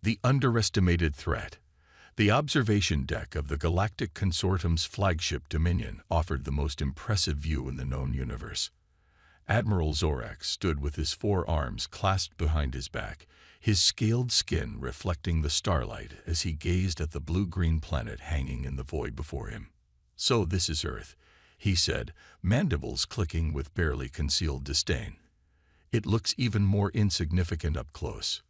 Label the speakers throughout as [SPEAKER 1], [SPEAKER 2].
[SPEAKER 1] The underestimated threat. The observation deck of the Galactic Consortium's flagship Dominion offered the most impressive view in the known universe. Admiral Zorax stood with his forearms clasped behind his back, his scaled skin reflecting the starlight as he gazed at the blue-green planet hanging in the void before him. "So this is Earth," he said, mandibles clicking with barely concealed disdain. "It looks even more insignificant up close."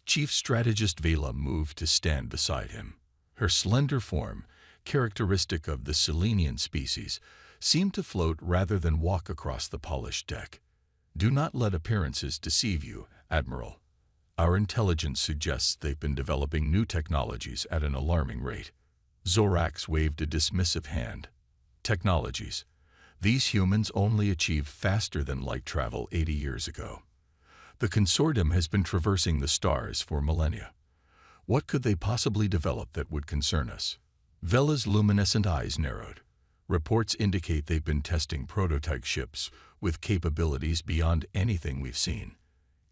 [SPEAKER 1] Chief Strategist Vela moved to stand beside him. Her slender form, characteristic of the Selenian species, seemed to float rather than walk across the polished deck. "Do not let appearances deceive you, Admiral. Our intelligence suggests they've been developing new technologies at an alarming rate." Zorax waved a dismissive hand. "Technologies. These humans only achieved faster than light travel 80 years ago. The consortium has been traversing the stars for millennia. What could they possibly develop that would concern us?" Vela's luminescent eyes narrowed. "Reports indicate they've been testing prototype ships with capabilities beyond anything we've seen.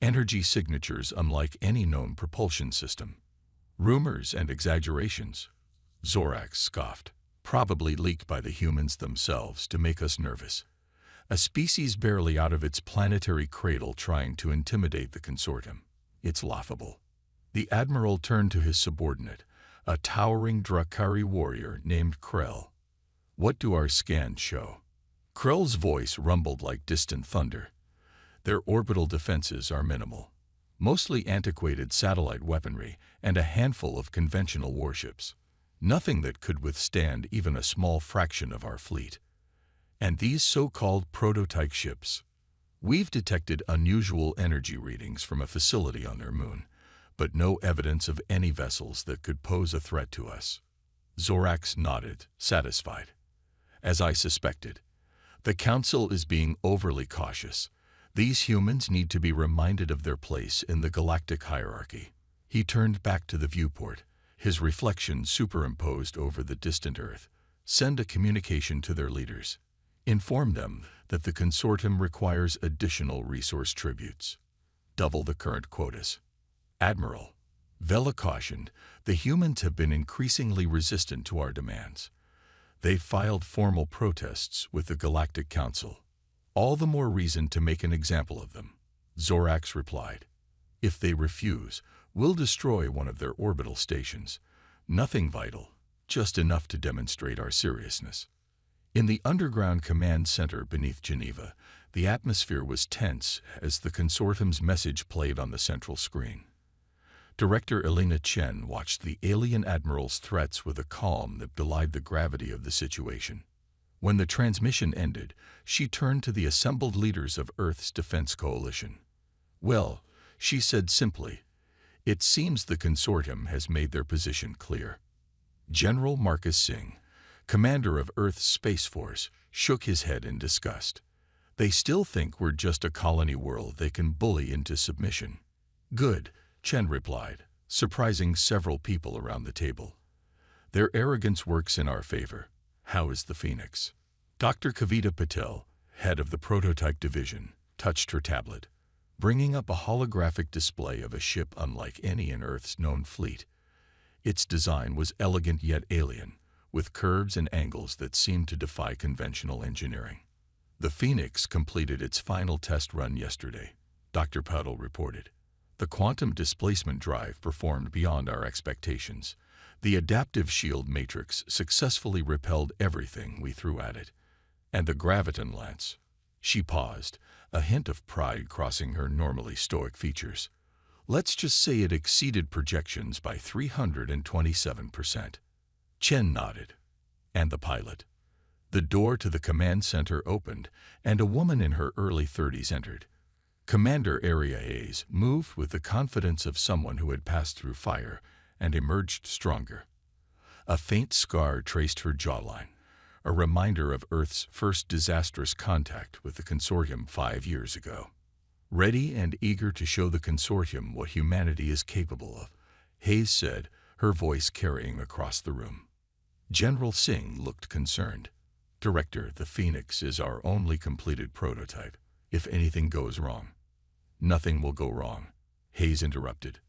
[SPEAKER 1] Energy signatures unlike any known propulsion system." "Rumors and exaggerations," Zorax scoffed. "Probably leaked by the humans themselves to make us nervous. A species barely out of its planetary cradle trying to intimidate the consortium. It's laughable." The Admiral turned to his subordinate, a towering Drakari warrior named Krell. "What do our scans show?" Krell's voice rumbled like distant thunder. "Their orbital defenses are minimal. Mostly antiquated satellite weaponry and a handful of conventional warships. Nothing that could withstand even a small fraction of our fleet. And these so-called prototype ships. We've detected unusual energy readings from a facility on their moon, but no evidence of any vessels that could pose a threat to us." Zorax nodded, satisfied. "As I suspected. The Council is being overly cautious. These humans need to be reminded of their place in the galactic hierarchy." He turned back to the viewport, his reflection superimposed over the distant Earth. "Send a communication to their leaders. Inform them that the consortium requires additional resource tributes. Double the current quotas." "Admiral," Vela cautioned, "the humans have been increasingly resistant to our demands. They've filed formal protests with the Galactic Council. All the more reason to make an example of them." Zorax replied. "If they refuse, we'll destroy one of their orbital stations. Nothing vital, just enough to demonstrate our seriousness." In the underground command center beneath Geneva, the atmosphere was tense as the consortium's message played on the central screen. Director Elena Chen watched the alien admiral's threats with a calm that belied the gravity of the situation. When the transmission ended, she turned to the assembled leaders of Earth's defense coalition. "Well," she said simply, "it seems the consortium has made their position clear." General Marcus Singh, commander of Earth's Space Force, shook his head in disgust. "They still think we're just a colony world they can bully into submission." "Good," Chen replied, surprising several people around the table. "Their arrogance works in our favor. How is the Phoenix?" Dr. Kavita Patel, head of the prototype division, touched her tablet, bringing up a holographic display of a ship unlike any in Earth's known fleet. Its design was elegant yet alien, with curves and angles that seemed to defy conventional engineering. "The Phoenix completed its final test run yesterday," Dr. Patel reported. "The quantum displacement drive performed beyond our expectations. The adaptive shield matrix successfully repelled everything we threw at it. And the graviton lance." She paused, a hint of pride crossing her normally stoic features. "Let's just say it exceeded projections by 327%. Chen nodded. "And the pilot?" The door to the command center opened, and a woman in her early 30s entered. Commander Area Hayes moved with the confidence of someone who had passed through fire and emerged stronger. A faint scar traced her jawline, a reminder of Earth's first disastrous contact with the consortium 5 years ago. "Ready and eager to show the consortium what humanity is capable of," Hayes said, her voice carrying across the room. General Singh looked concerned. "Director, the Phoenix is our only completed prototype. If anything goes wrong—" "Nothing will go wrong," Hayes interrupted.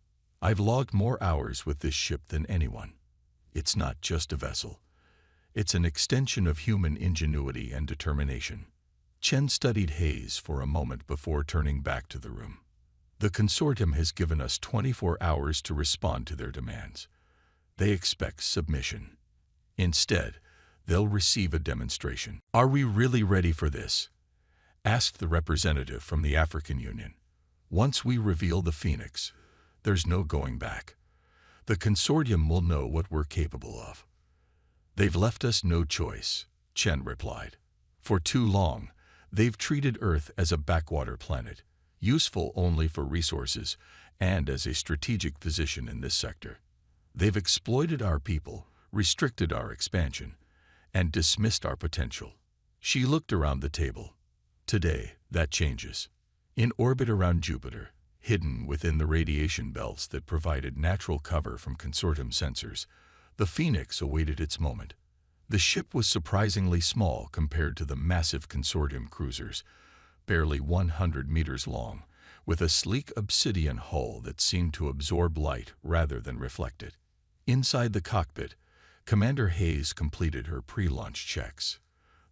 [SPEAKER 1] I've logged more hours with this ship than anyone. It's not just a vessel. It's an extension of human ingenuity and determination. Chen studied Hayes for a moment before turning back to the room. The consortium has given us 24 hours to respond to their demands. They expect submission. Instead, they'll receive a demonstration. Are we really ready for this? Asked the representative from the African Union. Once we reveal the Phoenix, there's no going back. The consortium will know what we're capable of. They've left us no choice, Chen replied. For too long, they've treated Earth as a backwater planet, useful only for resources and as a strategic position in this sector. They've exploited our people, restricted our expansion, and dismissed our potential. She looked around the table. Today, that changes. In orbit around Jupiter, hidden within the radiation belts that provided natural cover from consortium sensors, the Phoenix awaited its moment. The ship was surprisingly small compared to the massive consortium cruisers, barely 100 meters long, with a sleek obsidian hull that seemed to absorb light rather than reflect it. Inside the cockpit, Commander Hayes completed her pre-launch checks.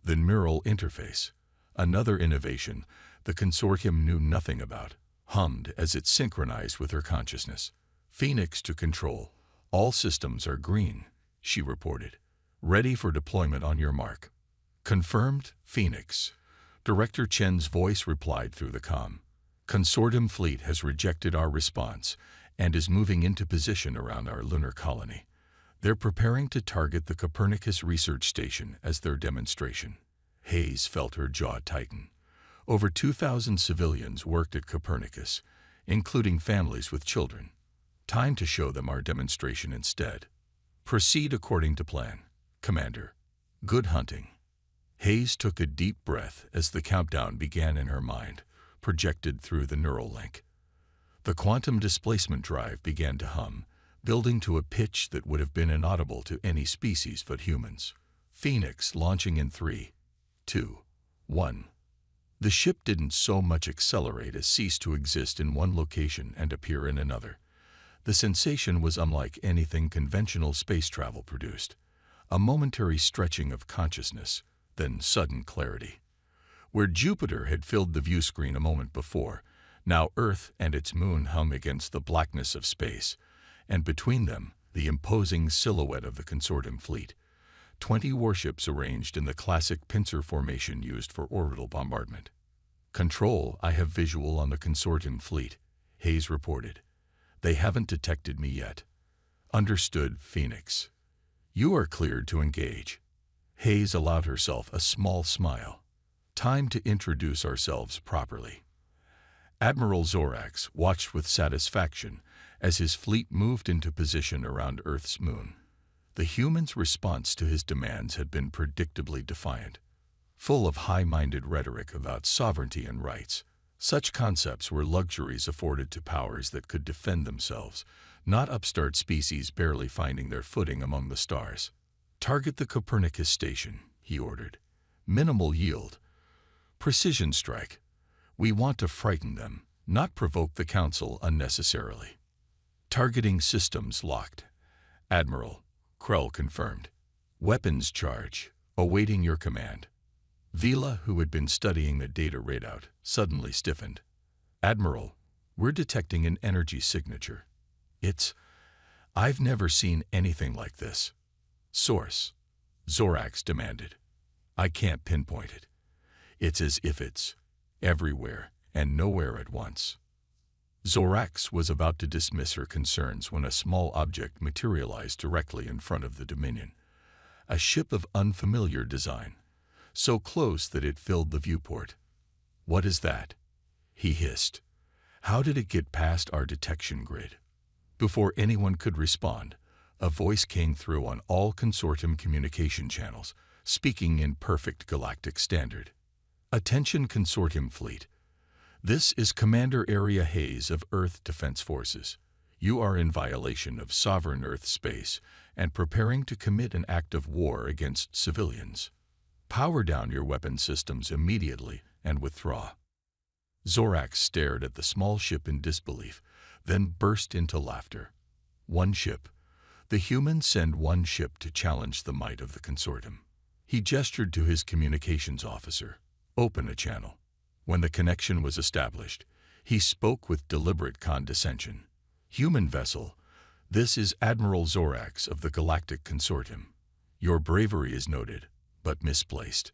[SPEAKER 1] The neural interface, another innovation the consortium knew nothing about, hummed as it synchronized with her consciousness. Phoenix to control. All systems are green, she reported. Ready for deployment on your mark. Confirmed, Phoenix. Director Chen's voice replied through the comm. Consortium fleet has rejected our response and is moving into position around our lunar colony. They're preparing to target the Copernicus research station as their demonstration. Hayes felt her jaw tighten. Over 2,000 civilians worked at Copernicus, including families with children. Time to show them our demonstration instead. Proceed according to plan, Commander. Good hunting. Hayes took a deep breath as the countdown began in her mind, projected through the neural link. The quantum displacement drive began to hum, building to a pitch that would have been inaudible to any species but humans. Phoenix launching in 3, 2, 1. The ship didn't so much accelerate as cease to exist in one location and appear in another. The sensation was unlike anything conventional space travel produced. A momentary stretching of consciousness, then sudden clarity. Where Jupiter had filled the view screen a moment before, now Earth and its moon hung against the blackness of space, and between them, the imposing silhouette of the consortium fleet. 20 warships arranged in the classic pincer formation used for orbital bombardment. Control, I have visual on the consortium fleet, Hayes reported. They haven't detected me yet. Understood, Phoenix. You are cleared to engage. Hayes allowed herself a small smile. Time to introduce ourselves properly. Admiral Zorax watched with satisfaction as his fleet moved into position around Earth's moon. The humans' response to his demands had been predictably defiant, full of high-minded rhetoric about sovereignty and rights. Such concepts were luxuries afforded to powers that could defend themselves, not upstart species barely finding their footing among the stars. Target the Copernicus station, he ordered. Minimal yield. Precision strike. We want to frighten them, not provoke the Council unnecessarily. Targeting systems locked. Admiral, Krell confirmed. Weapons charge, awaiting your command. Vila, who had been studying the data readout, suddenly stiffened. Admiral, we're detecting an energy signature. I've never seen anything like this. Source, Zorax demanded. I can't pinpoint it. It's as if it's everywhere and nowhere at once. Zorax was about to dismiss her concerns when a small object materialized directly in front of the Dominion. A ship of unfamiliar design, so close that it filled the viewport. What is that? He hissed. How did it get past our detection grid? Before anyone could respond, a voice came through on all consortium communication channels, speaking in perfect galactic standard. Attention consortium fleet. This is Commander Area Hayes of Earth Defense Forces. You are in violation of sovereign Earth space and preparing to commit an act of war against civilians. Power down your weapon systems immediately and withdraw. Zorax stared at the small ship in disbelief, then burst into laughter. One ship. The humans send one ship to challenge the might of the consortium. He gestured to his communications officer. Open a channel. When the connection was established, he spoke with deliberate condescension. Human vessel, this is Admiral Zorax of the Galactic Consortium. Your bravery is noted, but misplaced.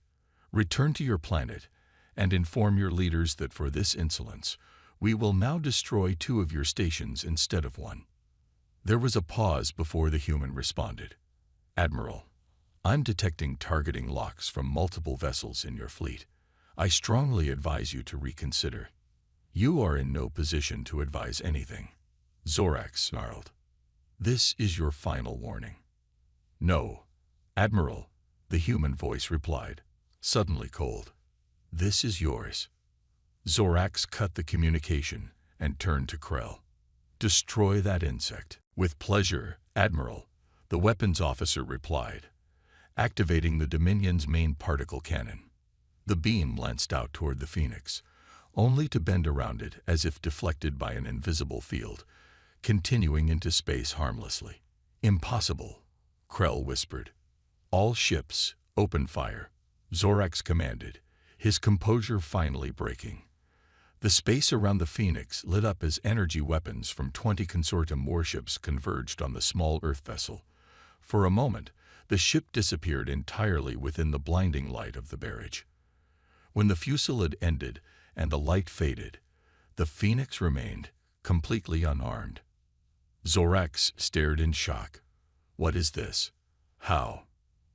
[SPEAKER 1] Return to your planet and inform your leaders that for this insolence, we will now destroy 2 of your stations instead of 1. There was a pause before the human responded. Admiral, I'm detecting targeting locks from multiple vessels in your fleet. I strongly advise you to reconsider. You are in no position to advise anything. Zorax snarled. This is your final warning. No, Admiral, the human voice replied, suddenly cold. This is yours. Zorax cut the communication and turned to Krell. Destroy that insect. With pleasure, Admiral, the weapons officer replied, activating the Dominion's main particle cannon. The beam lanced out toward the Phoenix, only to bend around it as if deflected by an invisible field, continuing into space harmlessly. Impossible, Krell whispered. All ships, open fire, Zorax commanded, his composure finally breaking. The space around the Phoenix lit up as energy weapons from 20 consortium warships converged on the small Earth vessel. For a moment, the ship disappeared entirely within the blinding light of the barrage. When the fusillade ended and the light faded, the Phoenix remained, completely unarmed. Zorax stared in shock. What is this? How?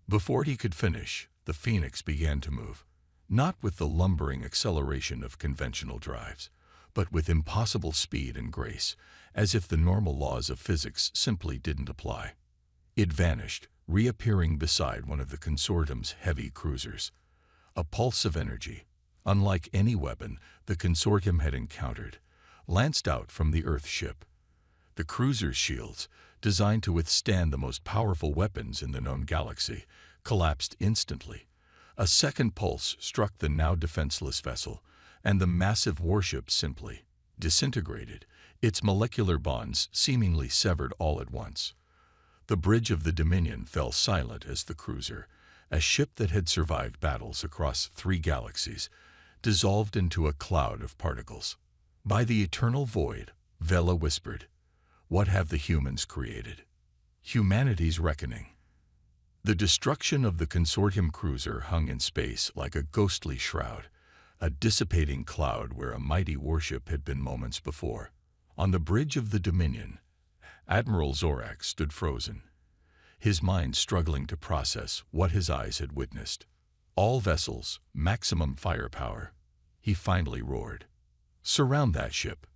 [SPEAKER 1] Before he could finish, the Phoenix began to move. Not with the lumbering acceleration of conventional drives, but with impossible speed and grace, as if the normal laws of physics simply didn't apply. It vanished, reappearing beside one of the consortium's heavy cruisers. A pulse of energy, unlike any weapon the consortium had encountered, lanced out from the Earth ship. The cruiser's shields, designed to withstand the most powerful weapons in the known galaxy, collapsed instantly. A second pulse struck the now defenseless vessel, and the massive warship simply disintegrated, its molecular bonds seemingly severed all at once. The bridge of the Dominion fell silent as the cruiser, a ship that had survived battles across 3 galaxies, dissolved into a cloud of particles. By the eternal void, Vela whispered, what have the humans created? Humanity's reckoning. The destruction of the consortium cruiser hung in space like a ghostly shroud, a dissipating cloud where a mighty warship had been moments before. On the bridge of the Dominion, Admiral Zorax stood frozen, his mind struggling to process what his eyes had witnessed. All vessels, maximum firepower, he finally roared. Surround that ship.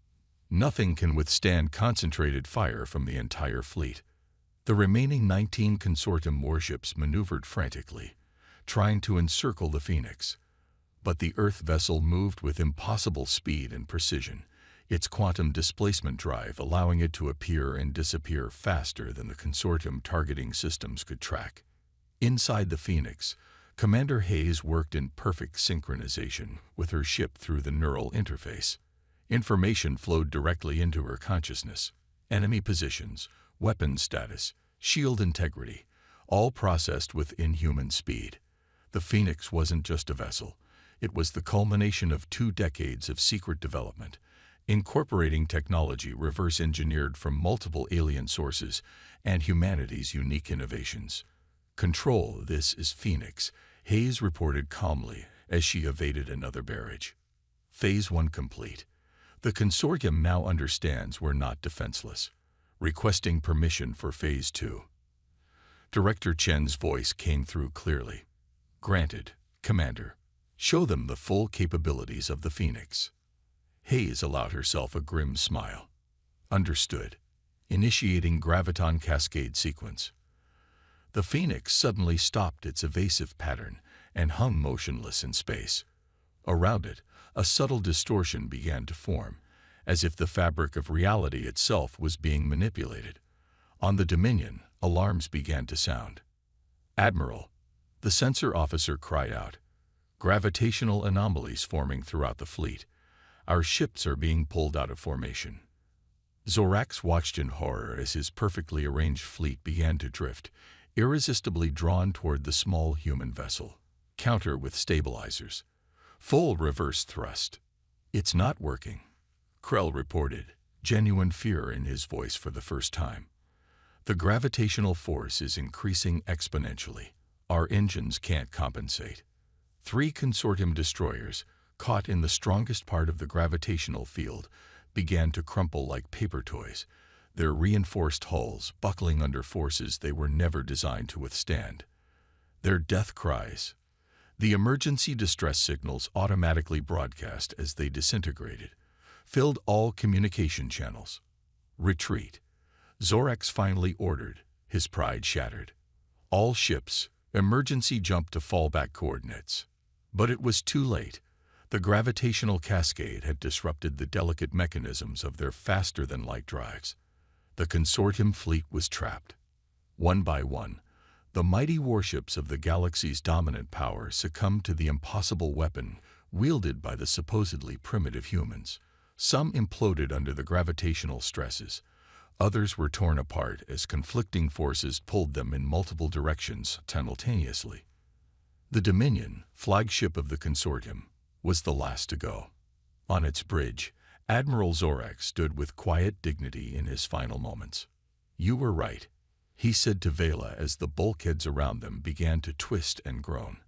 [SPEAKER 1] Nothing can withstand concentrated fire from the entire fleet. The remaining 19 consortium warships maneuvered frantically, trying to encircle the Phoenix. But the Earth vessel moved with impossible speed and precision, its quantum displacement drive allowing it to appear and disappear faster than the consortium targeting systems could track. Inside the Phoenix, Commander Hayes worked in perfect synchronization with her ship through the neural interface. Information flowed directly into her consciousness. Enemy positions, weapon status, shield integrity, all processed with inhuman speed. The Phoenix wasn't just a vessel. It was the culmination of 2 decades of secret development, incorporating technology reverse-engineered from multiple alien sources and humanity's unique innovations. Control, this is Phoenix, Hayes reported calmly as she evaded another barrage. Phase 1 complete. The consortium now understands we're not defenseless. Requesting permission for Phase 2. Director Chen's voice came through clearly. Granted, Commander. Show them the full capabilities of the Phoenix. Hayes allowed herself a grim smile. Understood. Initiating graviton cascade sequence. The Phoenix suddenly stopped its evasive pattern and hung motionless in space. Around it, a subtle distortion began to form, as if the fabric of reality itself was being manipulated. On the Dominion, alarms began to sound. Admiral, the sensor officer cried out. Gravitational anomalies forming throughout the fleet. Our ships are being pulled out of formation. Zorax watched in horror as his perfectly arranged fleet began to drift, irresistibly drawn toward the small human vessel. Counter with stabilizers. Full reverse thrust. It's not working, Krell reported, genuine fear in his voice for the first time. The gravitational force is increasing exponentially. Our engines can't compensate. 3 consortium destroyers, caught in the strongest part of the gravitational field, began to crumple like paper toys, their reinforced hulls buckling under forces they were never designed to withstand. Their death cries. The emergency distress signals automatically broadcast as they disintegrated, filled all communication channels. Retreat. Zorax finally ordered, his pride shattered. All ships, emergency jump to fallback coordinates. But it was too late. The gravitational cascade had disrupted the delicate mechanisms of their faster-than-light drives. The consortium fleet was trapped. One by one, the mighty warships of the galaxy's dominant power succumbed to the impossible weapon wielded by the supposedly primitive humans. Some imploded under the gravitational stresses. Others were torn apart as conflicting forces pulled them in multiple directions simultaneously. The Dominion, flagship of the consortium, was the last to go. On its bridge, Admiral Zorax stood with quiet dignity in his final moments. "You were right," he said to Vela as the bulkheads around them began to twist and groan.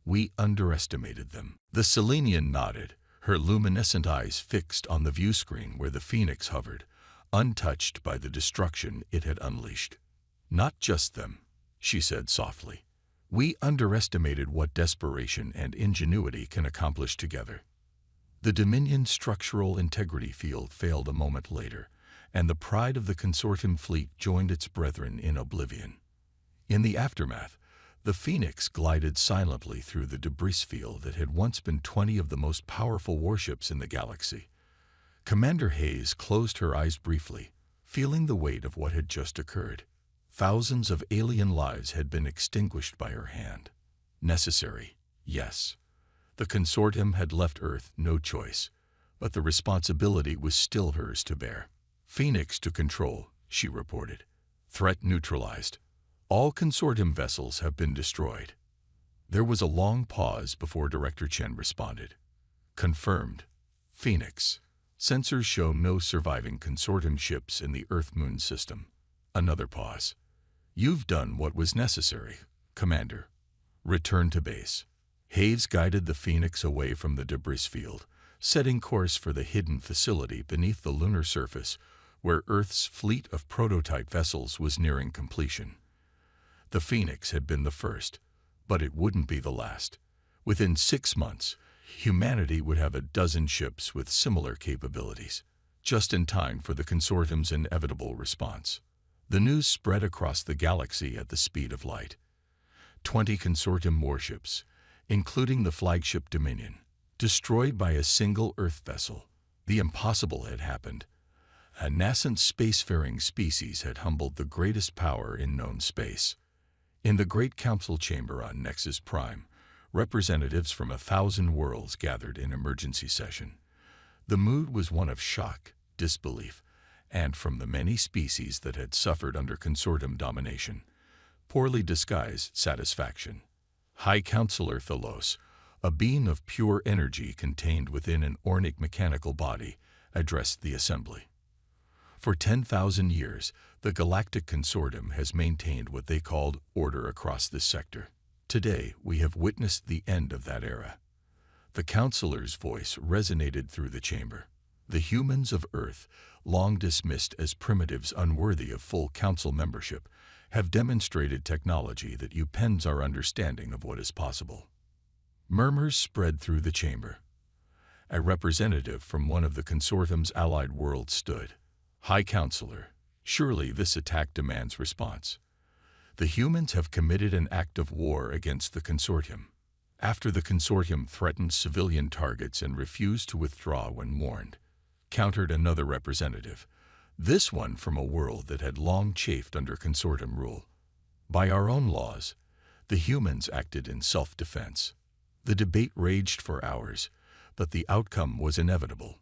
[SPEAKER 1] "We underestimated them." The Selenian nodded, her luminescent eyes fixed on the view screen where the Phoenix hovered, untouched by the destruction it had unleashed. "Not just them," she said softly. "We underestimated what desperation and ingenuity can accomplish together." The Dominion structural integrity field failed a moment later, and the pride of the consortium fleet joined its brethren in oblivion. In the aftermath, the Phoenix glided silently through the debris field that had once been 20 of the most powerful warships in the galaxy. Commander Hayes closed her eyes briefly, feeling the weight of what had just occurred. Thousands of alien lives had been extinguished by her hand. Necessary, yes. The consortium had left Earth no choice, but the responsibility was still hers to bear. "Phoenix to control," she reported. "Threat neutralized. All consortium vessels have been destroyed." There was a long pause before Director Chen responded. "Confirmed. Phoenix. Sensors show no surviving consortium ships in the Earth-Moon system." Another pause. "You've done what was necessary, Commander. Return to base." Hayes guided the Phoenix away from the debris field, setting course for the hidden facility beneath the lunar surface where Earth's fleet of prototype vessels was nearing completion. The Phoenix had been the first, but it wouldn't be the last. Within 6 months, humanity would have a dozen ships with similar capabilities, just in time for the consortium's inevitable response. The news spread across the galaxy at the speed of light. 20 consortium warships, including the flagship Dominion, destroyed by a single Earth vessel. The impossible had happened. A nascent spacefaring species had humbled the greatest power in known space. In the Great Council Chamber on Nexus Prime, representatives from 1,000 worlds gathered in emergency session. The mood was one of shock, disbelief, and from the many species that had suffered under consortium domination, poorly disguised satisfaction. High Counselor Thalos, a being of pure energy contained within an ornic mechanical body, addressed the assembly. For 10,000 years, the Galactic Consortium has maintained what they called order across this sector. Today, we have witnessed the end of that era. The counselor's voice resonated through the chamber. The humans of Earth, long dismissed as primitives unworthy of full council membership, have demonstrated technology that upends our understanding of what is possible. Murmurs spread through the chamber. A representative from one of the consortium's allied worlds stood. "High Counselor, surely this attack demands response. The humans have committed an act of war against the consortium. After the consortium threatened civilian targets and refused to withdraw when warned," countered another representative, this one from a world that had long chafed under consortium rule. "By our own laws, the humans acted in self-defense." The debate raged for hours, but the outcome was inevitable.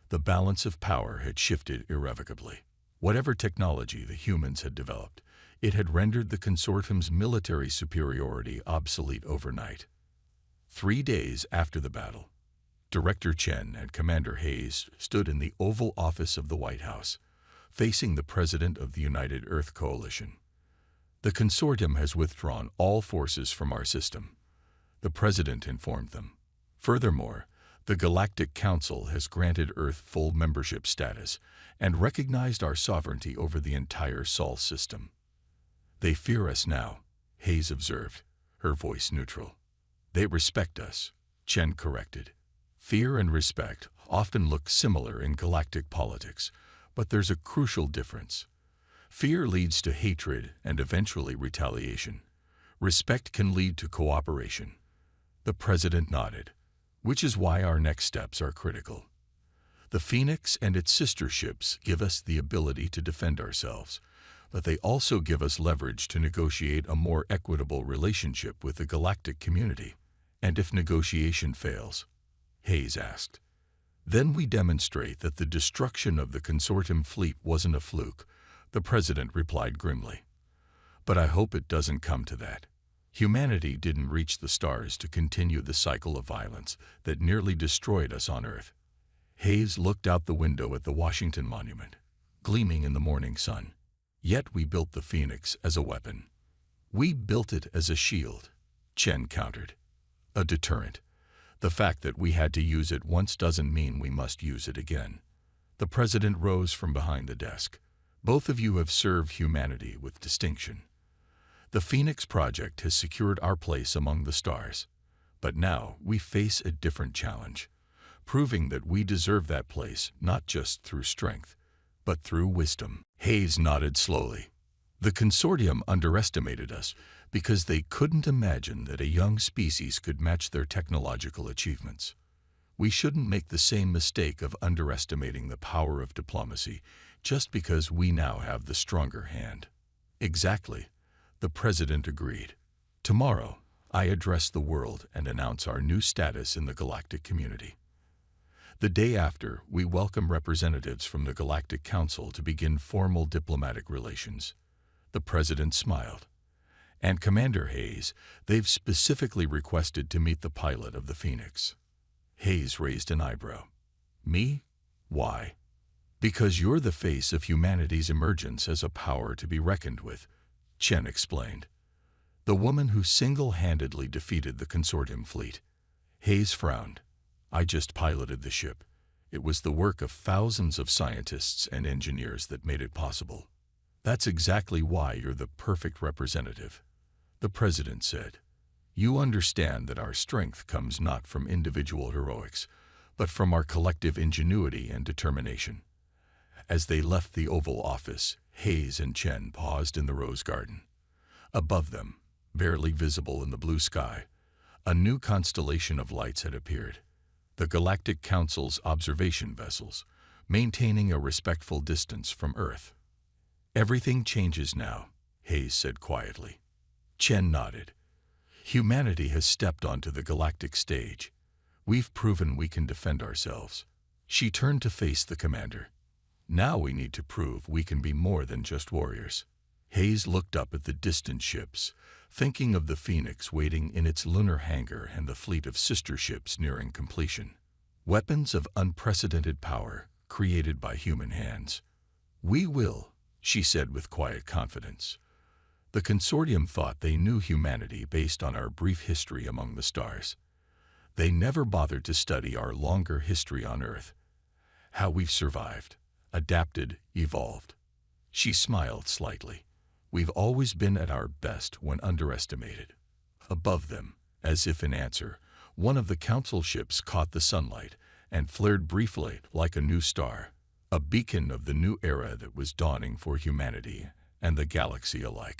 [SPEAKER 1] The balance of power had shifted irrevocably. Whatever technology the humans had developed, it had rendered the consortium's military superiority obsolete overnight. 3 days after the battle, Director Chen and Commander Hayes stood in the Oval Office of the White House, facing the President of the United Earth Coalition. "The consortium has withdrawn all forces from our system," the President informed them. "Furthermore, the Galactic Council has granted Earth full membership status and recognized our sovereignty over the entire Sol system." "They fear us now," Hayes observed, her voice neutral. "They respect us," Chen corrected. Fear and respect often look similar in galactic politics, but there's a crucial difference. Fear leads to hatred and eventually retaliation. Respect can lead to cooperation. The President nodded, which is why our next steps are critical. The Phoenix and its sister ships give us the ability to defend ourselves, but they also give us leverage to negotiate a more equitable relationship with the galactic community. "And if negotiation fails?" Hayes asked. "Then we demonstrate that the destruction of the consortium fleet wasn't a fluke," the President replied grimly. "But I hope it doesn't come to that. Humanity didn't reach the stars to continue the cycle of violence that nearly destroyed us on Earth." Hayes looked out the window at the Washington Monument, gleaming in the morning sun. "Yet we built the Phoenix as a weapon." "We built it as a shield," Chen countered. "A deterrent. The fact that we had to use it once doesn't mean we must use it again." The President rose from behind the desk. "Both of you have served humanity with distinction. The Phoenix Project has secured our place among the stars. But now we face a different challenge, proving that we deserve that place not just through strength, but through wisdom." Hayes nodded slowly. "The consortium underestimated us because they couldn't imagine that a young species could match their technological achievements. We shouldn't make the same mistake of underestimating the power of diplomacy just because we now have the stronger hand." "Exactly," the President agreed. "Tomorrow, I address the world and announce our new status in the galactic community. The day after, we welcome representatives from the Galactic Council to begin formal diplomatic relations." The President smiled. "And Commander Hayes, they've specifically requested to meet the pilot of the Phoenix." Hayes raised an eyebrow. "Me? Why?" "Because you're the face of humanity's emergence as a power to be reckoned with," Chen explained. "The woman who single-handedly defeated the consortium fleet." Hayes frowned. "I just piloted the ship. It was the work of thousands of scientists and engineers that made it possible." "That's exactly why you're the perfect representative," the President said. "You understand that our strength comes not from individual heroics, but from our collective ingenuity and determination." As they left the Oval Office, Hayes and Chen paused in the Rose Garden. Above them, barely visible in the blue sky, a new constellation of lights had appeared. The Galactic Council's observation vessels, maintaining a respectful distance from Earth. "Everything changes now," Hayes said quietly. Chen nodded. "Humanity has stepped onto the galactic stage. We've proven we can defend ourselves." She turned to face the commander. "Now we need to prove we can be more than just warriors." Hayes looked up at the distant ships, thinking of the Phoenix waiting in its lunar hangar and the fleet of sister ships nearing completion. Weapons of unprecedented power, created by human hands. "We will," she said with quiet confidence. "The consortium thought they knew humanity based on our brief history among the stars. They never bothered to study our longer history on Earth. How we've survived, adapted, evolved." She smiled slightly. "We've always been at our best when underestimated." Above them, as if in answer, one of the council ships caught the sunlight and flared briefly like a new star, a beacon of the new era that was dawning for humanity and the galaxy alike.